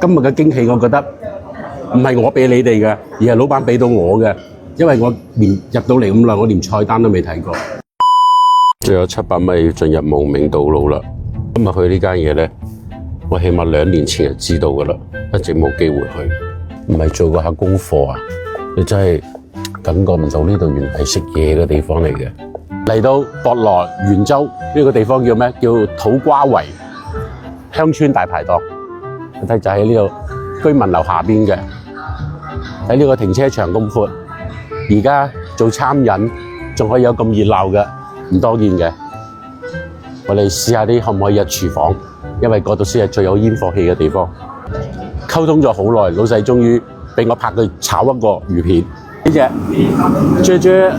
今日嘅驚喜，我覺得唔係我俾你哋嘅，而係老闆俾到我嘅，因為我連入到嚟咁耐，我連菜單都未睇過。最有700米進入無名道路啦。今日去呢間嘢咧，我起碼2年前就知道噶啦，一直冇機會去。唔係做過下功課啊？你真係感覺唔到呢度原來係食嘢嘅地方嚟嘅。嚟到博羅圓洲呢個地方叫咩？叫土瓜圍鄉村大排檔。你睇就喺呢度居民樓下邊嘅，喺呢個停車場咁闊。而家做餐飲仲可以有咁熱鬧嘅，唔多見嘅。我哋試下啲可唔可以入廚房，因為嗰度先係最有煙火氣嘅地方。溝通咗好耐，老細終於俾我拍佢炒一個魚片。呢隻啫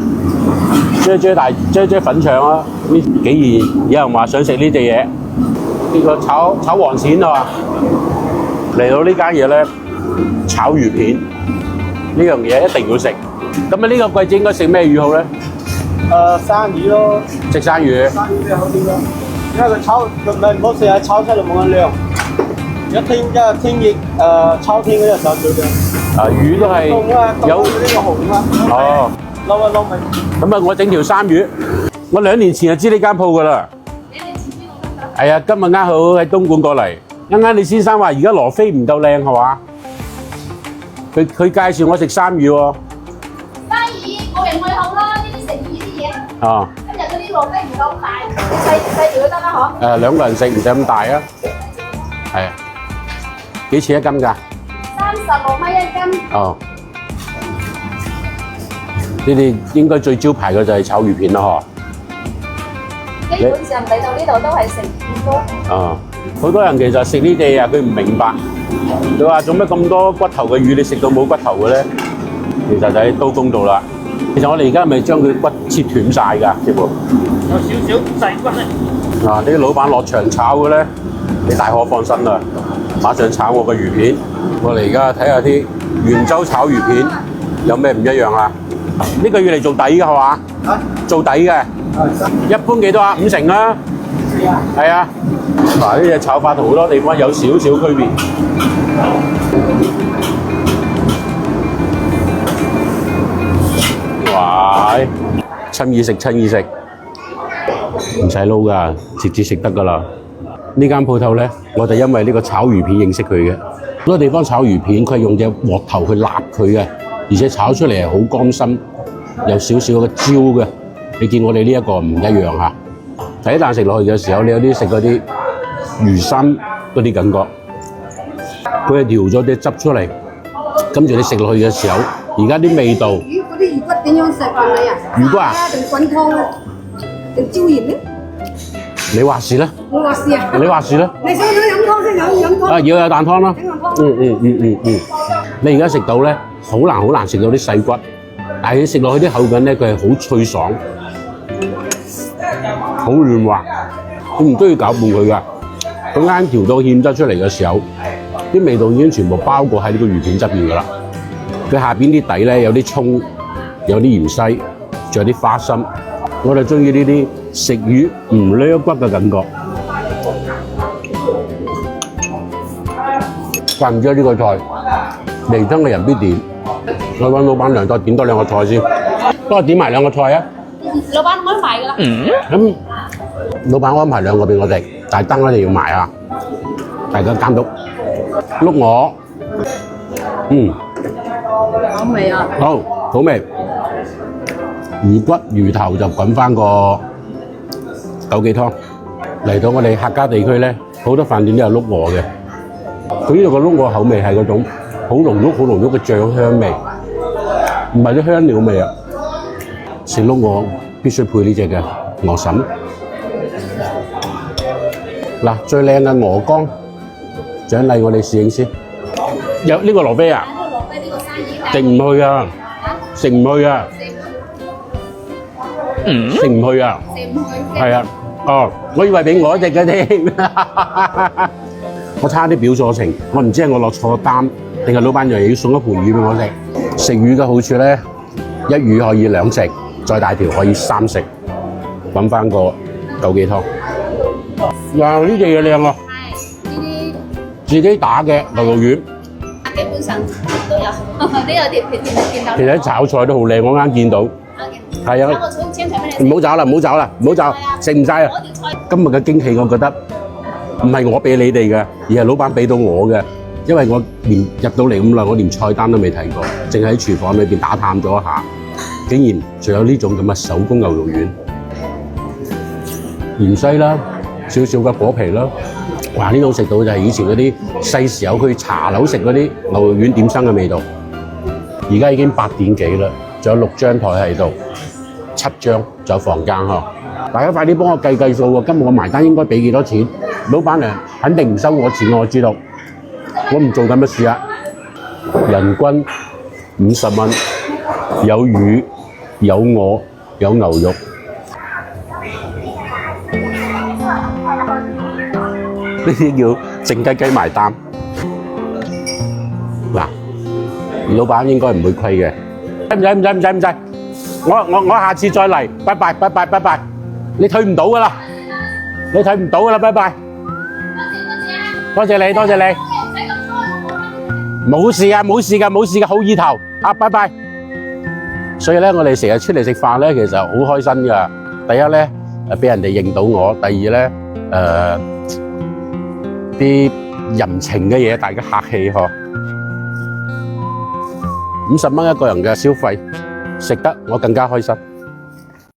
粉腸啊！呢竟然有人話想食呢隻嘢，呢個炒黃鱔啊！嚟到呢間嘢咧，炒魚片呢樣嘢一定要食。咁啊，呢個季節應該食咩魚好咧？生魚咯，食生魚。生魚比較好啲咯，因為佢炒唔好成日炒出嚟冇咁靚。天熱秋天嗰陣時候最靚。魚都係有呢個紅啊。哦。撈一撈咪。咁啊，我整條生魚。我2年前就知呢間鋪噶啦。係啊，今日啱好喺東莞過嚟。啱你先生話而家羅非唔夠靚係嘛？佢介紹我食生魚喎。生魚個人愛好啦，呢啲食魚啲嘢。哦。今日嗰啲羅非唔夠大，細條都得啦嗬。2個人食唔使咁大啊。係啊。幾錢一斤㗎？36蚊一斤。哦。呢啲應該最招牌嘅就係炒魚片啦，嗬。基本上嚟到呢度都係食魚多。啊，好多人其實食呢啲嘢佢唔明白，佢話做咩咁多骨頭嘅魚你食到冇骨頭嘅咧？其實就喺刀工度啦。其實我哋而家係咪將佢骨切斷晒㗎，師傅？有少少細骨咧。嗱，啲老闆落場炒嘅咧，你大可放心啦，馬上炒我個魚片。我哋而家睇下啲圓洲炒魚片有咩唔一樣啊？呢個要嚟做底嘅係嘛？做底嘅。一般幾多啊？5成啦。係啊。嗱，呢隻炒法同好多地方有少少區別。哇！親意食，唔使撈㗎，直接食得㗎啦。呢間鋪頭咧，我就因為呢個炒魚片認識佢嘅。好多地方炒魚片，佢係用隻鑊頭去焫佢嘅，而且炒出嚟係好乾身，有少少嘅焦嘅。你見我哋呢一個唔一樣嚇。第一啖食落去嘅時候，你有啲食嗰啲魚生嗰啲感覺，佢係調咗啲汁出嚟，跟住你食落去嘅時候，而家啲味道。魚嗰啲魚骨點樣食啊你啊？魚骨啊？定滾湯啊？定椒鹽咧？你話事啦。我話事啊。你話事啦。你想唔想飲湯先？飲湯。啊，要有蛋湯啦。整個湯。你而家食到咧，好難食到啲細骨，但係你食落去啲口感咧，佢係好脆爽，好嫩滑，佢唔都要攪拌佢㗎。佢啱調到芡汁出嚟嘅時候，啲味道已經全部包裹喺呢個魚片側邊㗎啦。佢下邊啲底咧有啲葱，有啲芫茜，仲有啲花生。我哋中意呢啲食魚唔掠骨嘅感覺。怪唔知呢個菜嚟親嘅人必點。我揾老闆娘再點多2個菜先，幫我點埋2個菜啊！老闆安排㗎啦。咁老闆安排2個俾我哋，但係燈一定要埋啊！大家監督。碌鵝，好味啊！好味。魚骨魚頭就滾翻個枸杞湯。嚟到我哋客家地區咧，好多飯店都有碌鵝嘅。佢呢度個碌鵝口味係嗰種好濃郁嘅醬香味，唔係啲香料味啊！食碌鵝必須配呢隻嘅鵝腎。嗱，最靚嘅鵝肝，獎勵我哋侍應先。有呢個羅非啊？呢個羅非呢個生魚。食唔去啊！食唔去啊！食唔去啊！係啊！哦，我以為俾我食嘅添。我差啲表錯情，我唔知係我落錯單，定係老闆娘要送一盤魚俾我食。食魚嘅好處咧，一魚可以2食，再大條可以3食，揾翻個枸杞湯。哇！呢隻嘢靚啊！係呢啲自己打嘅牛肉丸，基本上都有，呢有碟片見到。其實啲炒菜都好靚，我啱見到。係啊，我清場俾你。唔好走啦，唔好走啦，唔好走，食唔晒啊！嗰條菜今日嘅驚喜，我覺得唔係我俾你哋嘅，而係老闆俾到我嘅。因為我連入到嚟咁耐，我連菜單都未睇過，淨喺廚房裏邊打探咗一下，竟然仲有呢種咁嘅手工牛肉丸，芫茜啦，少少嘅果皮啦。哇！呢種食到就係以前嗰啲細時候去茶樓食嗰啲牛肉丸點心嘅味道。而家已經8點幾啦，仲有6張台喺度，7張，仲有房間呵。大家快啲幫我計數喎！今日我埋單應該俾幾多錢？老闆娘肯定唔收我錢，我知道。我唔做緊乜事啊！人均50蚊，有魚，有鵝，有牛肉。呢啲叫靜雞雞埋單。嗱，老闆應該唔會虧嘅。唔使，我下次再嚟，拜拜。你退唔到噶啦，拜拜。多謝你。冇事㗎，好意頭。啊，拜拜。所以咧，我哋成日出嚟食飯咧，其實好開心㗎。第一咧，俾人哋認到我；第二咧，啲人情嘅嘢，大家客氣呵。50蚊一個人嘅消費，食得我更加開心。